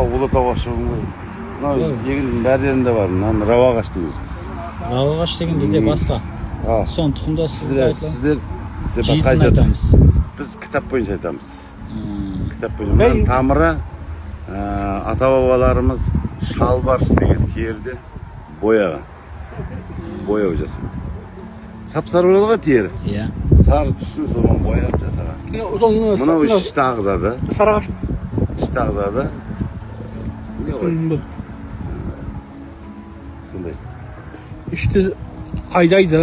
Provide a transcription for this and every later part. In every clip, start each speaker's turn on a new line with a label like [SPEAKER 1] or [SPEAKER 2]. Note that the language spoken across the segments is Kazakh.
[SPEAKER 1] Ақтау, Ұлытауға шығуым керек. Мынау егіннің бәр жерінде бар. Мынаны рау ағаш дейміз біз.
[SPEAKER 2] Рау ағаш деген бізде басқа. Соны тұқымда
[SPEAKER 1] сіздер басқа
[SPEAKER 2] айтамыз.
[SPEAKER 1] Біз кітап бойынша айтамыз. Кітап бойынша. Мынаның тамыры ата-бабаларымыз шалбарыс деген терді бояған. Бояу жасайды. Сап-сары болады ғой тері.
[SPEAKER 2] Иә.
[SPEAKER 1] Сары түсін соған бояп жасаған. Мынау ішті ағызады.
[SPEAKER 3] Сарыағаш.
[SPEAKER 1] ішті ағызады. Не ғой? Сондай.
[SPEAKER 3] Ішті айдайды.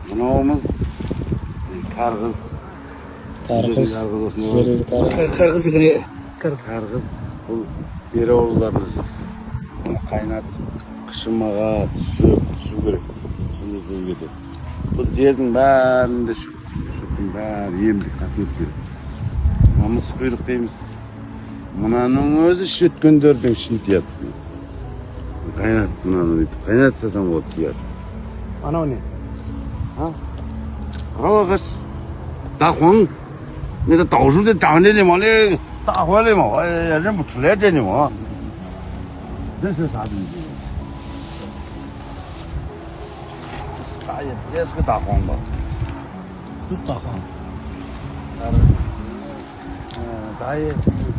[SPEAKER 1] Мынауымыз қарғыз.
[SPEAKER 2] Қарғыз.
[SPEAKER 1] Қарғыз. Бұл бері аулыларына жақсы. Қайнат, қышымаға түсу керек. Бұл жердің бәрінде шөптің бәрі емдік қасиет береді. Мыс құйрық дейміз. Мынаның өзі шөткендердің ішін тияды. Қайнат мынаны бүйтіп қайнатсасаң болады тияды.
[SPEAKER 3] Анау не?
[SPEAKER 1] Рау ағаш. Дақуаң. Не де даужу де жаңде не ма не? Дақуа не ма? Әлем бұтылай де не ма? Десе садың. Eski dağın var.
[SPEAKER 3] Tuz dağın.
[SPEAKER 1] Daha eski.